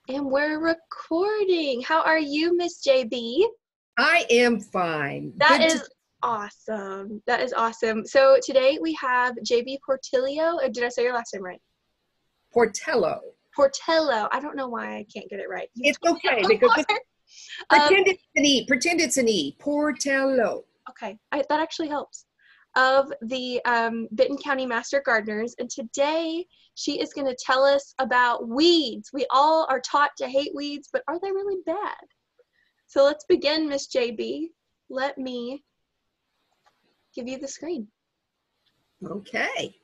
And we're recording. How are you, Miss JB? I am fine. That is awesome. That is awesome. So today we have JB Portillo. Did I say your last name right? Portillo. Portillo. I don't know why I can't get it right. It's okay because pretend it's an E. Pretend it's an E. Portillo. Okay, that actually helps. Of the Benton County Master Gardeners, and today she is going to tell us about weeds. We all are taught to hate weeds, but are they really bad? So let's begin, Miss JB. Let me give you the screen. Okay.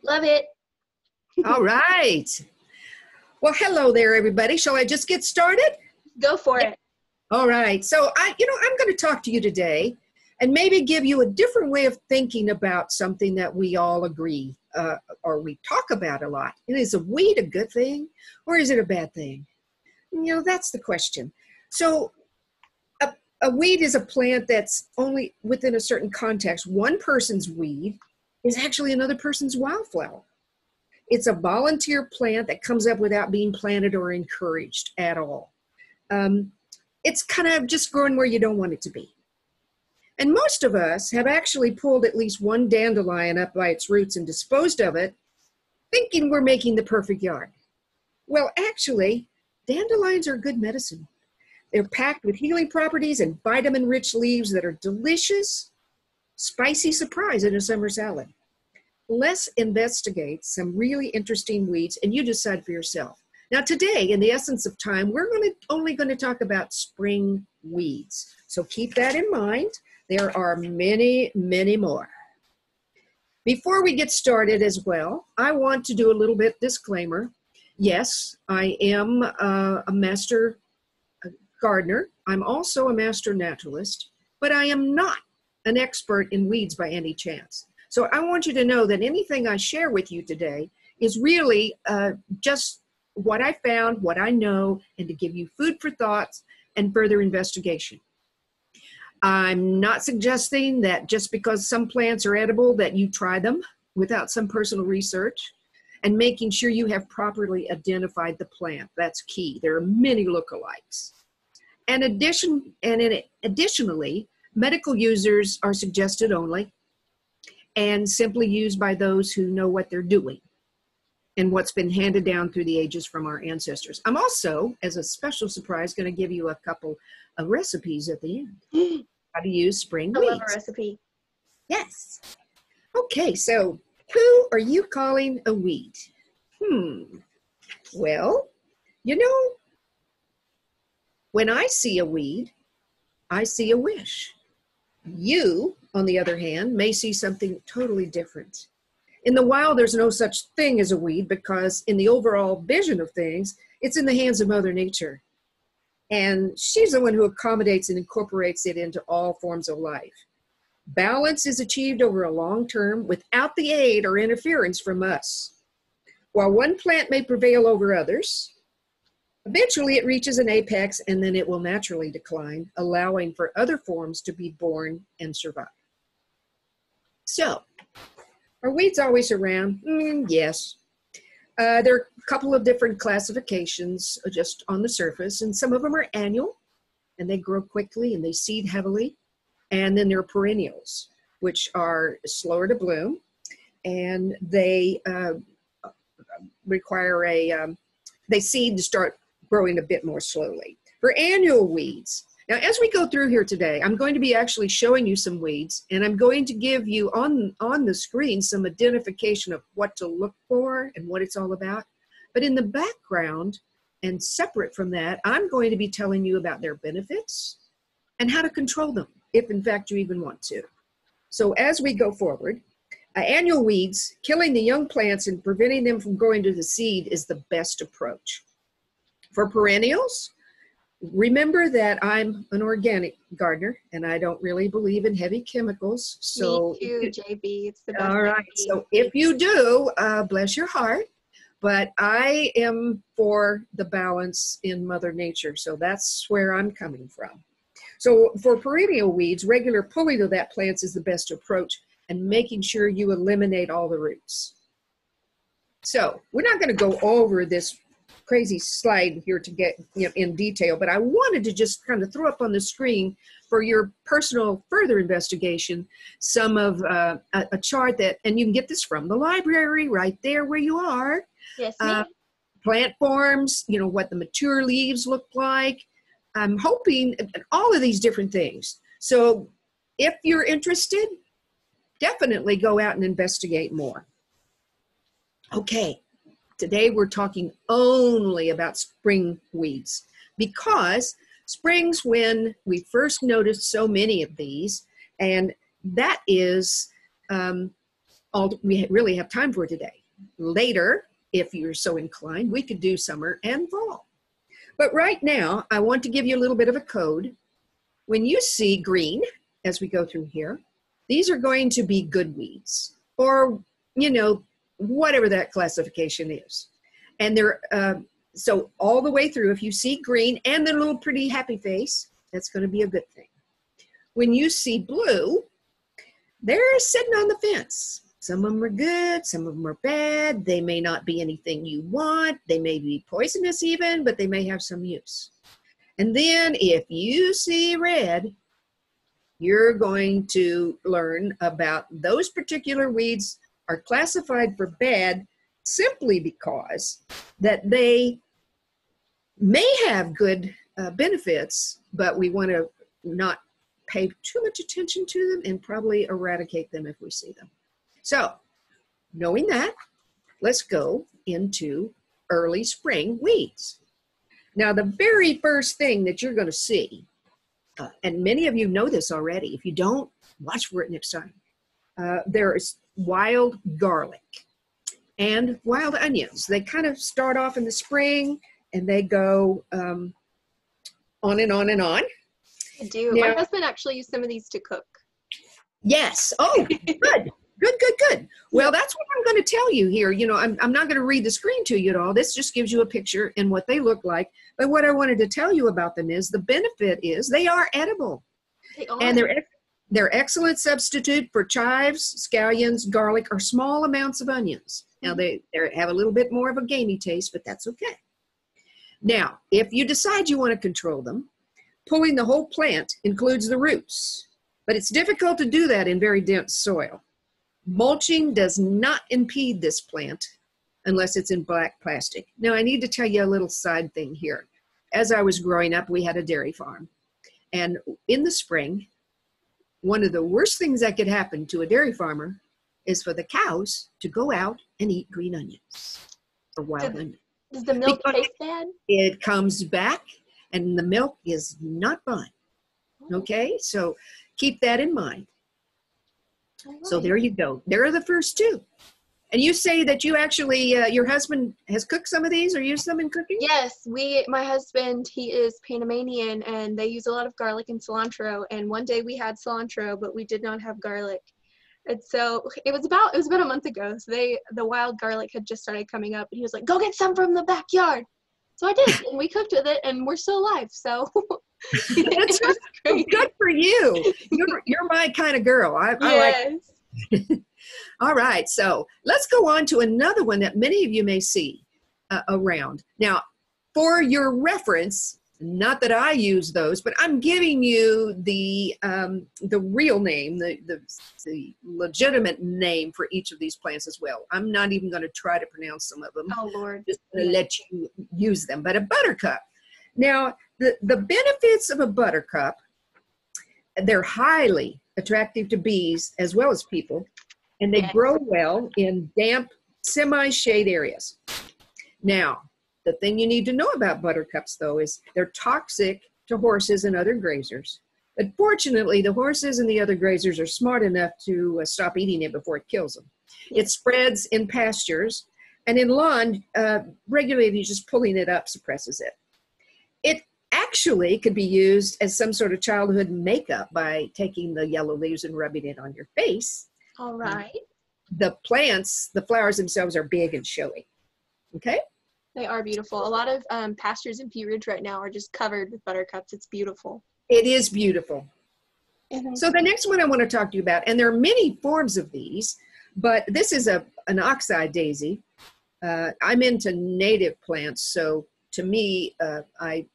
Love it. All right. Well, hello there, everybody. Shall I just get started? Go for it. All right. So I'm going to talk to you today and maybe give you a different way of thinking about something that we all agree or we talk about a lot. Is a weed a good thing or is it a bad thing? That's the question. So a weed is a plant that's only within a certain context. One person's weed is actually another person's wildflower. It's a volunteer plant that comes up without being planted or encouraged at all. It's kind of just growing where you don't want it to be. And most of us have actually pulled at least one dandelion up by its roots and disposed of it, thinking we're making the perfect yard. Well, actually, dandelions are good medicine. They're packed with healing properties and vitamin-rich leaves that are delicious, spicy surprise in a summer salad. Let's investigate some really interesting weeds and you decide for yourself. Now today, in the essence of time, we're only going to talk about spring weeds. So keep that in mind. There are many, many more. Before we get started as well, I want to do a little bit disclaimer. Yes, I am a master gardener. I'm also a master naturalist, but I am not an expert in weeds by any chance. So I want you to know that anything I share with you today is really just what I found, what I know, and to give you food for thoughts and further investigation. I'm not suggesting that just because some plants are edible that you try them without some personal research and making sure you have properly identified the plant. That's key. There are many lookalikes. And additionally, medical users are suggested only and simply used by those who know what they're doing and what's been handed down through the ages from our ancestors. I'm also, as a special surprise, going to give you a couple of recipes at the end. How to use spring weeds. I love a recipe. Yes. Okay, so who are you calling a weed? Well, when I see a weed, I see a wish. You, on the other hand, may see something totally different. In the wild, there's no such thing as a weed because in the overall vision of things, it's in the hands of Mother Nature. And she's the one who accommodates and incorporates it into all forms of life. Balance is achieved over a long term without the aid or interference from us. While one plant may prevail over others, eventually it reaches an apex and then it will naturally decline, allowing for other forms to be born and survive. So, are weeds always around? Yes. There are a couple of different classifications just on the surface, and some of them are annual, and they grow quickly and they seed heavily. And then there are perennials, which are slower to bloom, and they require they seed to start growing a bit more slowly. For annual weeds, now as we go through here today, I'm going to be actually showing you some weeds, and I'm going to give you on the screen some identification of what to look for and what it's all about. But in the background, and separate from that, I'm going to be telling you about their benefits and how to control them, if in fact you even want to. So as we go forward, annual weeds, killing the young plants and preventing them from growing to the seed is the best approach. For perennials, remember that I'm an organic gardener and I don't really believe in heavy chemicals. So me too, JB. It's the best. All right. So if you do, bless your heart. But I am for the balance in Mother Nature. So that's where I'm coming from. So for perennial weeds, regular pulling of that plant is the best approach, and making sure you eliminate all the roots. So we're not going to go over this crazy slide here to get in detail, but I wanted to just kind of throw up on the screen for your personal further investigation some of a chart that, and you can get this from the library right there where you are. Yes, ma'am. Plant forms, what the mature leaves look like. I'm hoping all of these different things. So if you're interested, definitely go out and investigate more. Okay, today we're talking only about spring weeds, because spring's when we first noticed so many of these, and that is all we really have time for today. Later, if you're so inclined, we could do summer and fall. But right now, I want to give you a little bit of a code. When you see green, as we go through here, these are going to be good weeds, or, whatever that classification is. And they're, so all the way through, if you see green and the little pretty happy face, that's going to be a good thing. When you see blue, they're sitting on the fence. Some of them are good, some of them are bad. They may not be anything you want. They may be poisonous even, but they may have some use. And then if you see red, you're going to learn about those particular weeds are classified for bad simply because that they may have good benefits, but we want to not pay too much attention to them and probably eradicate them if we see them. So, knowing that, let's go into early spring weeds. Now, the very first thing that you're going to see, and many of you know this already, if you don't, watch for it next time, there is wild garlic and wild onions. They kind of start off in the spring and they go on and on and on. I do. Now, my husband actually used some of these to cook. Yes. Oh, good. Good. Well, that's what I'm going to tell you here. I'm not going to read the screen to you at all. This just gives you a picture and what they look like. But what I wanted to tell you about them is the benefit is they are edible. They are. And they're excellent substitute for chives, scallions, garlic, or small amounts of onions. Now, they have a little bit more of a gamey taste, but that's okay. Now, if you decide you want to control them, pulling the whole plant includes the roots. But it's difficult to do that in very dense soil. Mulching does not impede this plant unless it's in black plastic. Now, I need to tell you a little side thing here. As I was growing up, we had a dairy farm. And in the spring, one of the worst things that could happen to a dairy farmer is for the cows to go out and eat green onions or wild onions. Does the milk taste bad? It comes back and the milk is not fine. Okay, so keep that in mind. Right. So there you go. There are the first two. And you say that you actually, your husband has cooked some of these or used them in cooking? Yes, my husband, he is Panamanian, and they use a lot of garlic and cilantro. And one day we had cilantro, but we did not have garlic. And so it was about a month ago. So the wild garlic had just started coming up, and he was like, "Go get some from the backyard." So I did, and we cooked with it, and we're still alive. So That's good for you. You're my kind of girl. I like it. All right, so let's go on to another one that many of you may see around. Now, for your reference, not that I use those, but I'm giving you the real name, the legitimate name for each of these plants as well. I'm not even going to try to pronounce some of them. Oh, Lord. Just to let you use them. But a buttercup. Now, the benefits of a buttercup, they're highly attractive to bees as well as people, and they grow well in damp, semi-shade areas. Now, the thing you need to know about buttercups, though, is they're toxic to horses and other grazers. But fortunately, the horses and the other grazers are smart enough to stop eating it before it kills them. It spreads in pastures, and in lawn, regularly just pulling it up suppresses it. It actually could be used as some sort of childhood makeup by taking the yellow leaves and rubbing it on your face. All right. The plants, the flowers themselves are big and showy. Okay? They are beautiful. A lot of pastures and Pea Ridge right now are just covered with buttercups. It's beautiful. It is beautiful. Mm-hmm. So the next one I want to talk to you about, and there are many forms of these, but this is an Oxide Daisy. I'm into native plants, so to me, I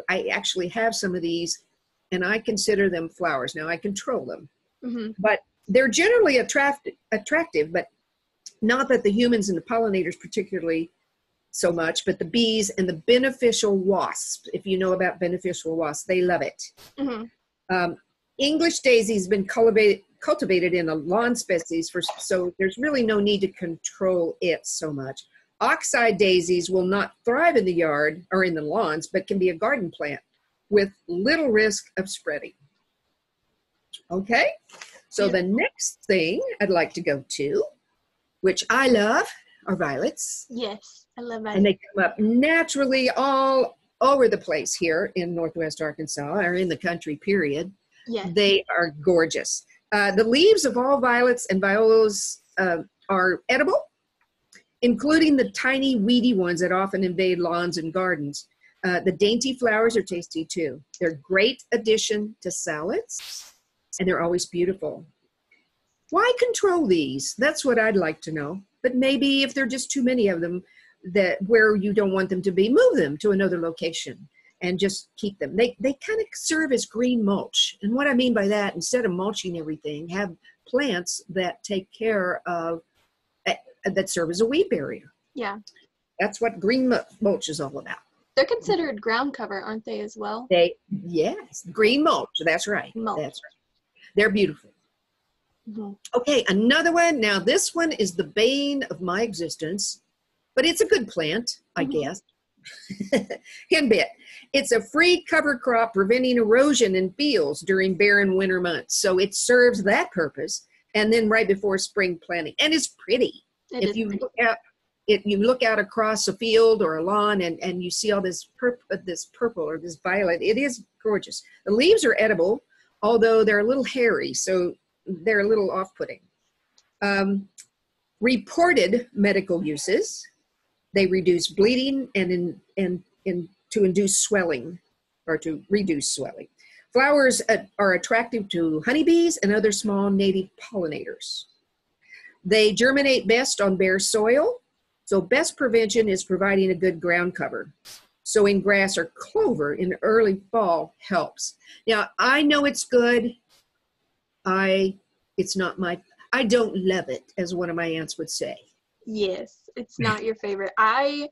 actually have some of these, and I consider them flowers. Now, I control them, Mm-hmm. but they're generally attractive, but not that the humans and the pollinators particularly so much, but the bees and the beneficial wasps, if you know about beneficial wasps, they love it. Mm-hmm. English daisy has been cultivated in a lawn species, so there's really no need to control it so much. Oxide daisies will not thrive in the yard or in the lawns, but can be a garden plant with little risk of spreading. Okay, so the next thing I'd like to go to, which I love, are violets. Yes, I love violets. And they come up naturally all over the place here in Northwest Arkansas, or in the country, period. Yes. They are gorgeous. The leaves of all violets and violas are edible, including the tiny weedy ones that often invade lawns and gardens. The dainty flowers are tasty too. They're a great addition to salads, and they're always beautiful. Why control these? That's what I'd like to know. But maybe if there are just too many of them, that where you don't want them to be, move them to another location and just keep them. They kind of serve as green mulch. And what I mean by that, instead of mulching everything, have plants that take care of, that serve as a weed barrier. Yeah. That's what green mulch is all about. They're considered ground cover, aren't they, as well? Yes, green mulch. That's right. Mulch. That's right. They're beautiful. Mm-hmm. Okay, another one. Now, this one is the bane of my existence, but it's a good plant, I guess. Henbit. It's a free cover crop preventing erosion in fields during barren winter months. So it serves that purpose. And then right before spring planting. And it's pretty. If you look out across a field or a lawn and you see all this purple or this violet, it is gorgeous. The leaves are edible, although they're a little hairy, so they're a little off-putting. Reported medical uses: they reduce bleeding and to induce swelling or to reduce swelling. Flowers are attractive to honeybees and other small native pollinators. They germinate best on bare soil, so best prevention is providing a good ground cover. Sowing grass or clover in early fall helps. Now, I know it's good. I don't love it, as one of my aunts would say. Yes, it's not your favorite. I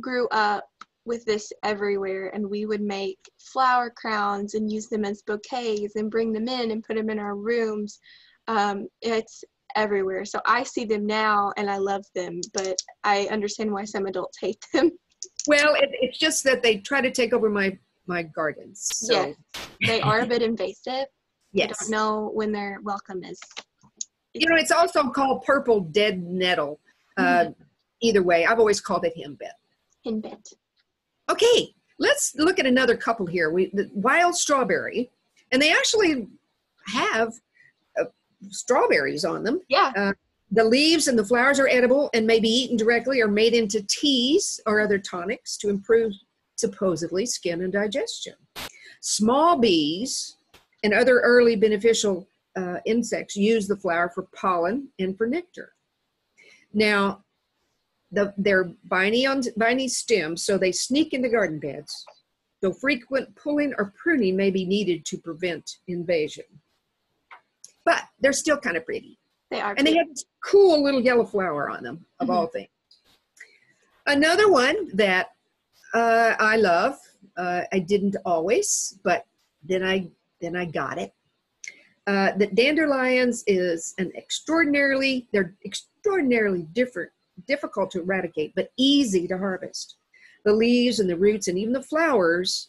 grew up with this everywhere, and we would make flower crowns and use them as bouquets and bring them in and put them in our rooms. It's everywhere. So I see them now and I love them, but I understand why some adults hate them. Well, it's just that they try to take over my gardens. So. Yes, they are a bit invasive. Yes. I don't know when their welcome is. It's also called purple dead nettle. Either way, I've always called it henbit. Henbit. Okay, let's look at another couple here. The wild strawberry, and they actually have strawberries on them. Yeah. The leaves and the flowers are edible and may be eaten directly or made into teas or other tonics to improve, supposedly, skin and digestion. Small bees and other early beneficial insects use the flower for pollen and for nectar. Now, they're viney stems, so they sneak into garden beds. So frequent pulling or pruning may be needed to prevent invasion. But they're still kind of pretty. They are. And they have this cool little yellow flower on them, of all things. Another one that I love, I didn't always, but then I got it. The dandelions is they're extraordinarily difficult to eradicate, but easy to harvest. The leaves and the roots and even the flowers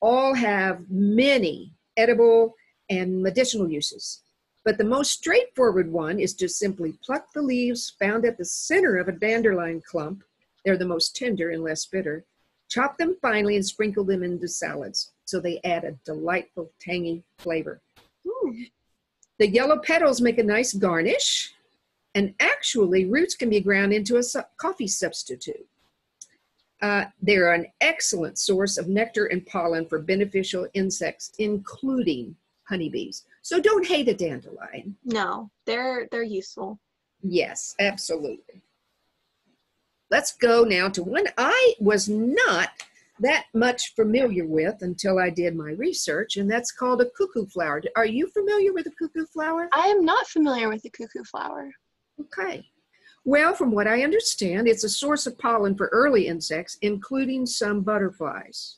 all have many edible and medicinal uses. But the most straightforward one is to simply pluck the leaves found at the center of a dandelion clump. They're the most tender and less bitter. Chop them finely and sprinkle them into salads so they add a delightful tangy flavor. Ooh. The yellow petals make a nice garnish, and actually roots can be ground into a coffee substitute. They're an excellent source of nectar and pollen for beneficial insects, including honeybees. So don't hate a dandelion. No, they're useful. Yes, absolutely. Let's go now to one I was not that much familiar with until I did my research, and that's called a cuckoo flower. Are you familiar with a cuckoo flower? I am not familiar with the cuckoo flower. Okay. Well, from what I understand, it's a source of pollen for early insects, including some butterflies.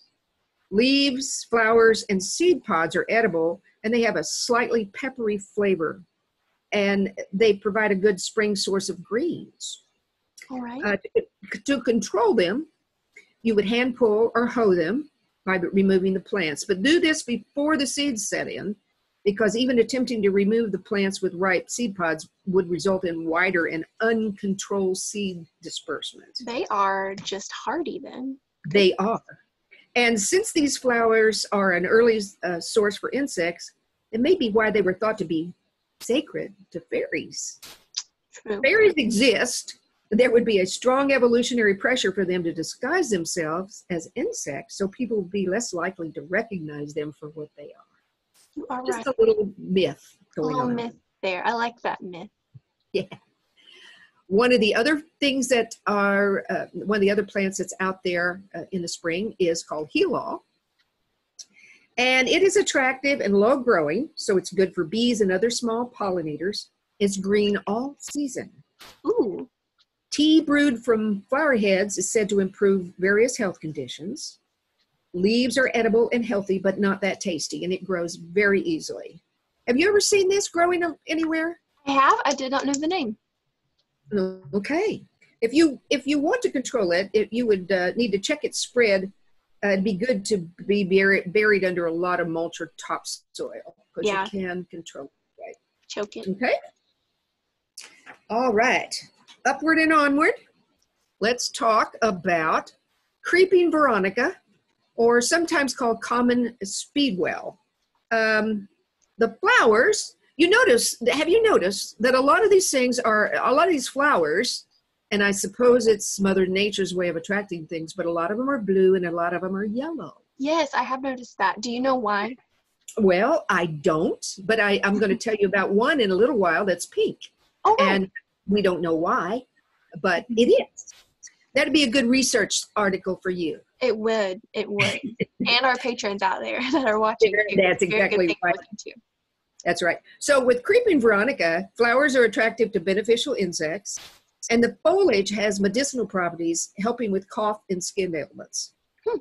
Leaves, flowers, and seed pods are edible, and they have a slightly peppery flavor, and they provide a good spring source of greens. All right. To control them, you would hand pull or hoe them by removing the plants, but do this before the seeds set in, because even attempting to remove the plants with ripe seed pods would result in wider and uncontrolled seed disbursement. They are just hardy then. They are. And since these flowers are an early source for insects, it may be why they were thought to be sacred to fairies. True. Fairies exist. There would be a strong evolutionary pressure for them to disguise themselves as insects, so people would be less likely to recognize them for what they are. You are Just right. a little myth going on. Myth there. I like that myth. Yeah. One of the other things that are, one of the other plants that's out there in the spring is called heel-all. And it is attractive and low growing, so it's good for bees and other small pollinators. It's green all season. Ooh. Tea brewed from flower heads is said to improve various health conditions. Leaves are edible and healthy, but not that tasty, and it grows very easily. Have you ever seen this growing anywhere? I have. I did not know the name. No. Okay. If you want to control it, you would need to check its spread. It'd be good to be buried under a lot of mulch or topsoil, because Yeah. you can control it, right? Choke it. Okay. All right. Upward and onward. Let's talk about creeping Veronica, or sometimes called common speedwell. The flowers, have you noticed that a lot of these flowers, and I suppose it's Mother Nature's way of attracting things, but a lot of them are blue and a lot of them are yellow. Yes, I have noticed that. Do you know why? Well, I don't, but I'm going to tell you about one in a little while that's pink. Oh, right. And we don't know why, but it is. That'd be a good research article for you. It would. It would. And our patrons out there that are watching. That's exactly right. That's right. So with creeping Veronica, flowers are attractive to beneficial insects, and the foliage has medicinal properties, helping with cough and skin ailments.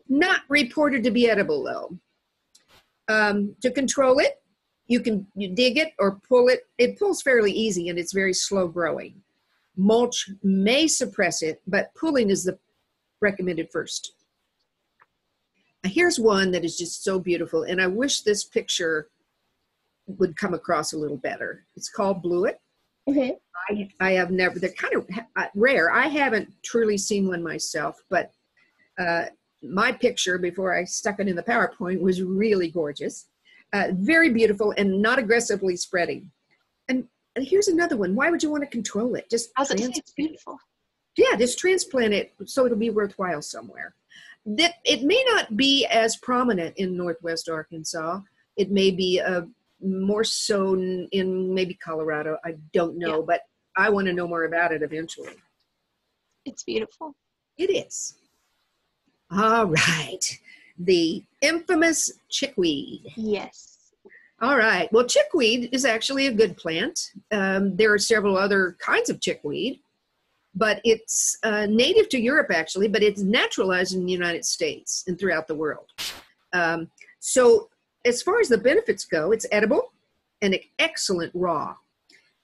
Not reported to be edible, though. To control it, you dig it or pull it. It pulls fairly easy, and it's very slow growing. Mulch may suppress it, but pulling is the recommended first. Here's one that is just so beautiful, and I wish this picture would come across a little better. It's called Bluet. Mm-hmm. I have never, they're kind of rare. I haven't truly seen one myself, but my picture before I stuck it in the PowerPoint was really gorgeous. Very beautiful and not aggressively spreading. And here's another one. Why would you want to control it? Just it's beautiful. Yeah, just transplant it so it'll be worthwhile somewhere. It may not be as prominent in Northwest Arkansas. It may be more so in maybe Colorado. I don't know, but I want to know more about it eventually. It's beautiful. It is. All right. The infamous chickweed. Yes. All right. Well, chickweed is actually a good plant. There are several other kinds of chickweed, but it's native to Europe, actually, but it's naturalized in the United States and throughout the world. So as far as the benefits go, it's edible and excellent raw.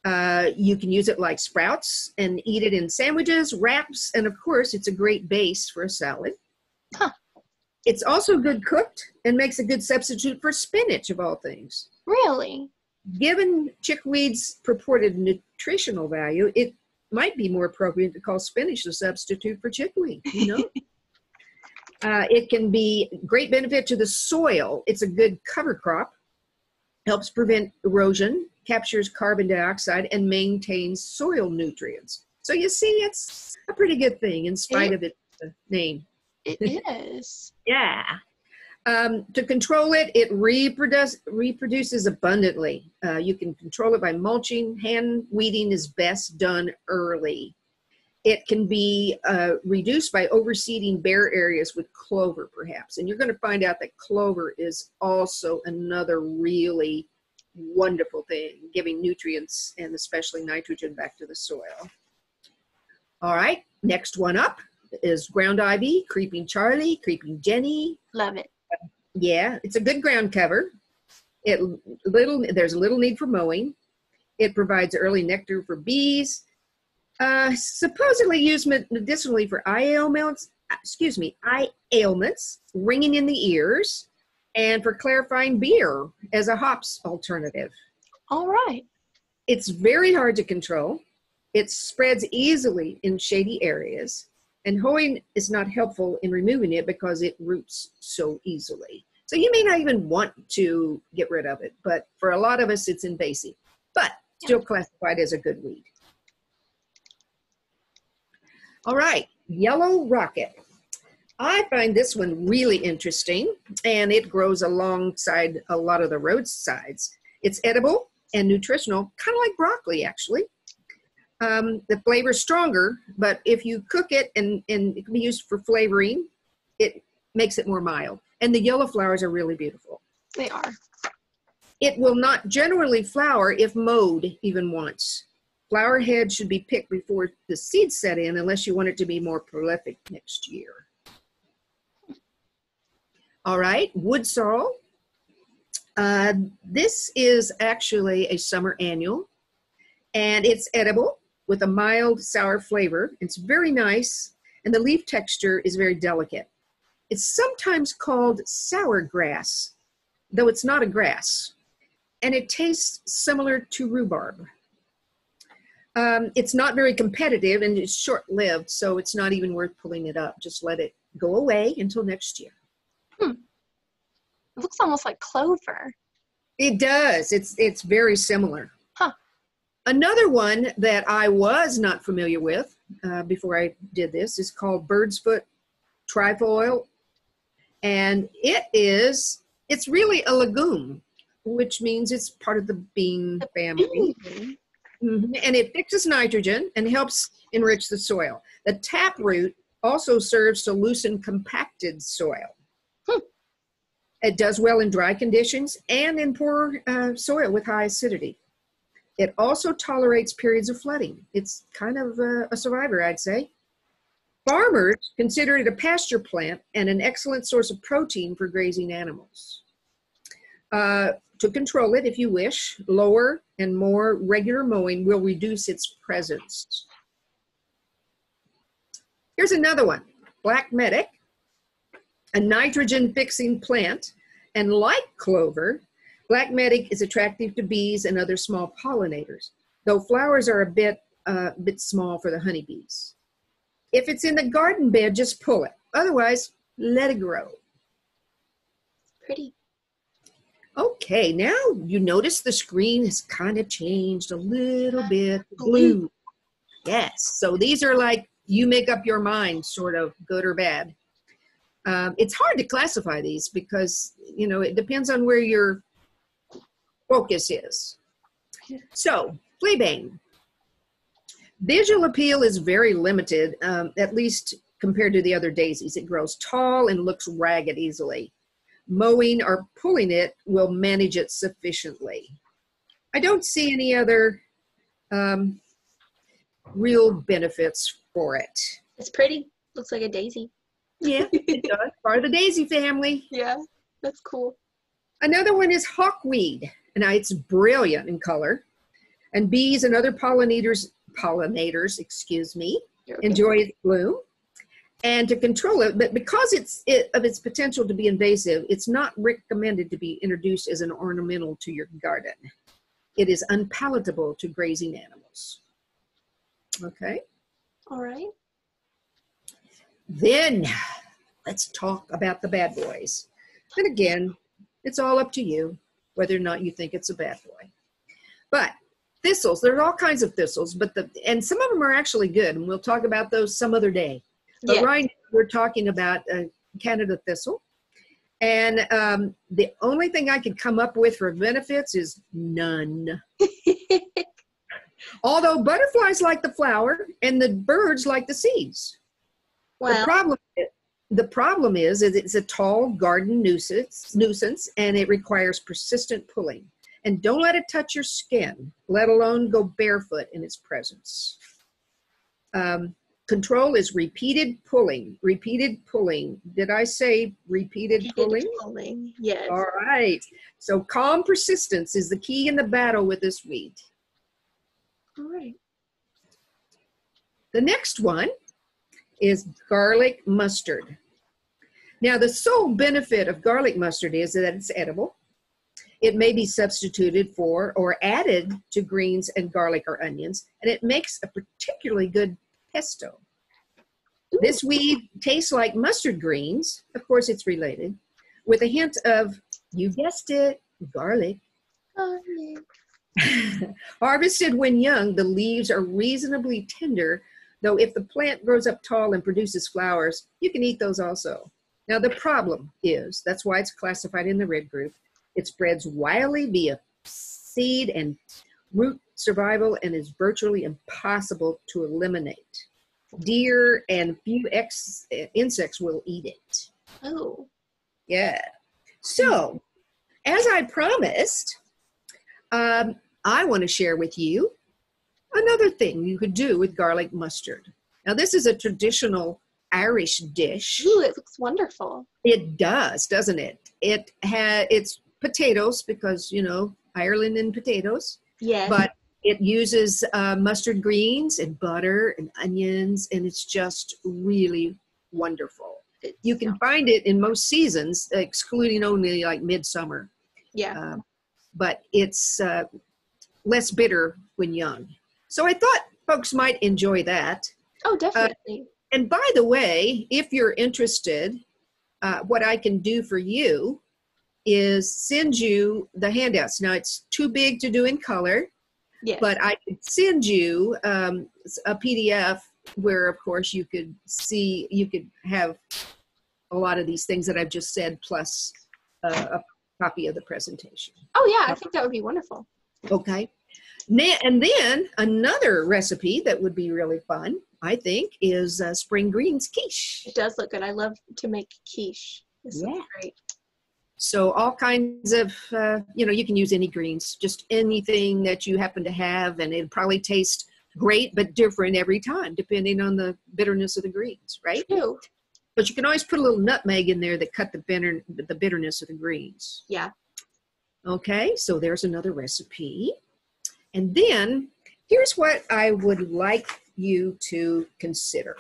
You can use it like sprouts and eat it in sandwiches, wraps, and of course, it's a great base for a salad. Huh. It's also good cooked and makes a good substitute for spinach, of all things. Really? Given chickweed's purported nutritional value, it might be more appropriate to call spinach the substitute for chickweed, you know? It can be great benefit to the soil. It's a good cover crop, helps prevent erosion, captures carbon dioxide, and maintains soil nutrients. So you see, it's a pretty good thing in spite of its name. It is. Yeah. To control it, it reproduces abundantly. You can control it by mulching. Hand weeding is best done early. It can be reduced by overseeding bare areas with clover, perhaps. And you're going to find out that clover is also another really wonderful thing, giving nutrients and especially nitrogen back to the soil. All right, next one up is ground ivy, creeping Charlie, creeping Jenny. Love it. Yeah, it's a good ground cover. There's a little need for mowing. It provides early nectar for bees. Supposedly used medicinally for eye ailments, ringing in the ears, and for clarifying beer as a hops alternative. All right. It's very hard to control. It spreads easily in shady areas, and hoeing is not helpful in removing it because it roots so easily. So you may not even want to get rid of it, but for a lot of us, it's invasive, but still classified as a good weed. All right, yellow rocket. I find this one really interesting, and it grows alongside a lot of the roadsides. It's edible and nutritional, kind of like broccoli, actually. The flavor is stronger, but if you cook it and it can be used for flavoring, it makes it more mild. And the yellow flowers are really beautiful. They are. It will not generally flower if mowed even once. Flower heads should be picked before the seeds set in unless you want it to be more prolific next year. All right, wood sorrel. This is actually a summer annual, and it's edible with a mild sour flavor. It's very nice, and the leaf texture is very delicate. It's sometimes called sour grass, though it's not a grass, and it tastes similar to rhubarb. It's not very competitive, and it's short-lived, so it's not even worth pulling it up. Just let it go away until next year. It looks almost like clover. It does. It's very similar. Huh. Another one that I was not familiar with before I did this is called bird's foot trefoil, and it's really a legume, which means it's part of the bean family. And it fixes nitrogen and helps enrich the soil. The taproot also serves to loosen compacted soil. It does well in dry conditions and in poor soil with high acidity. It also tolerates periods of flooding. It's kind of a survivor, I'd say. Farmers consider it a pasture plant and an excellent source of protein for grazing animals. To control it, if you wish, lower and more regular mowing will reduce its presence. Here's another one, black medic, a nitrogen-fixing plant, and like clover, black medic is attractive to bees and other small pollinators, though flowers are a bit small for the honeybees. If it's in the garden bed, just pull it. Otherwise, let it grow. Pretty. Okay, now you notice the screen has kind of changed a little bit. Blue. Yes, so these are like you make up your mind, sort of good or bad. It's hard to classify these because, you know, it depends on where your focus is. So, fleabane. Visual appeal is very limited, at least compared to the other daisies. It grows tall and looks ragged easily. Mowing or pulling it will manage it sufficiently. I don't see any other real benefits for it. It's pretty. Looks like a daisy. Yeah, it does. Part of the daisy family. Yeah, that's cool. Another one is hawkweed. Now it's brilliant in color, and bees and other pollinators, enjoy its bloom. And to control it, but because of its potential to be invasive, it's not recommended to be introduced as an ornamental to your garden. It is unpalatable to grazing animals. Okay. All right. Then let's talk about the bad boys. And again, it's all up to you whether or not you think it's a bad boy. But thistles, there are all kinds of thistles, and some of them are actually good, and we'll talk about those some other day. But right now, we're talking about Canada Thistle. And the only thing I could come up with for benefits is none. Although butterflies like the flower and the birds like the seeds. Well, the problem is it's a tall garden nuisance, and it requires persistent pulling. And don't let it touch your skin, let alone go barefoot in its presence. Control is repeated pulling. Repeated pulling. Did I say repeated pulling? Yes. All right. So calm persistence is the key in the battle with this weed. All right. The next one is garlic mustard. Now, the sole benefit of garlic mustard is that it's edible. It may be substituted for or added to greens and garlic or onions, and it makes a particularly good pesto. Ooh. This weed tastes like mustard greens. Of course, it's related, with a hint of, you guessed it, garlic. Harvested when young, the leaves are reasonably tender, though if the plant grows up tall and produces flowers, you can eat those also. Now, the problem is, that's why it's classified in the red group, it spreads wildly via seed and root survival and is virtually impossible to eliminate. Deer and few insects will eat it. Oh. Yeah. So, as I promised, I want to share with you another thing you could do with garlic mustard. Now, this is a traditional Irish dish. Ooh, it looks wonderful. It does, doesn't it? It's potatoes because, you know, Ireland and potatoes. Yes. But it uses mustard greens and butter and onions, and it's just really wonderful. You can find it in most seasons, excluding only like midsummer. Yeah. But it's less bitter when young. So I thought folks might enjoy that. Oh, definitely. And by the way, if you're interested, what I can do for you is send you the handouts. Now, it's too big to do in color, yes. But I could send you a PDF where, of course, you could have a lot of these things that I've just said, plus a copy of the presentation. Oh, yeah, I think that would be wonderful. Okay. And then another recipe that would be really fun, I think, is spring greens quiche. It does look good. I love to make quiche. This is great. So all kinds of, you can use any greens, just anything that you happen to have, and it'll probably taste great, but different every time, depending on the bitterness of the greens, right? True. But you can always put a little nutmeg in there that cut the bitterness of the greens. Yeah. Okay, so there's another recipe. And then here's what I would like you to consider.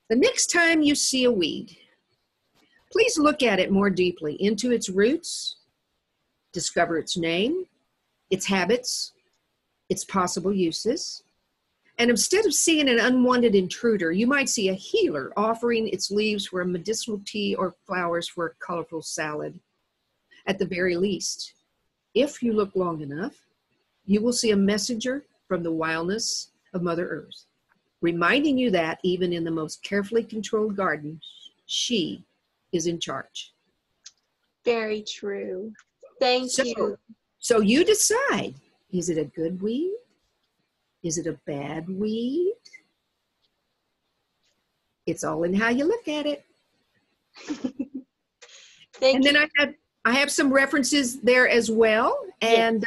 The next time you see a weed, please look at it more deeply into its roots, discover its name, its habits, its possible uses. And instead of seeing an unwanted intruder, you might see a healer offering its leaves for a medicinal tea or flowers for a colorful salad. At the very least, if you look long enough, you will see a messenger from the wildness of Mother Earth, reminding you that even in the most carefully controlled garden, she is in charge. Very true. Thank you. So you decide, is it a good weed? Is it a bad weed? It's all in how you look at it. And then I have some references there as well. And,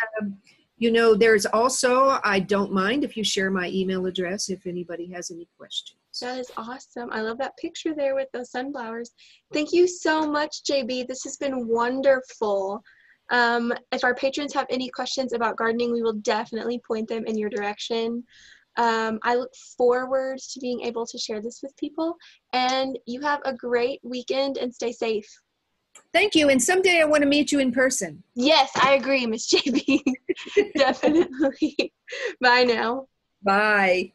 there's also, I don't mind if you share my email address if anybody has any questions. That is awesome. I love that picture there with those sunflowers. Thank you so much, JB. This has been wonderful. If our patrons have any questions about gardening, we will definitely point them in your direction. I look forward to being able to share this with people. And you have a great weekend and stay safe. Thank you. And someday I want to meet you in person. Yes, I agree, Miss JB. Definitely. Bye now. Bye.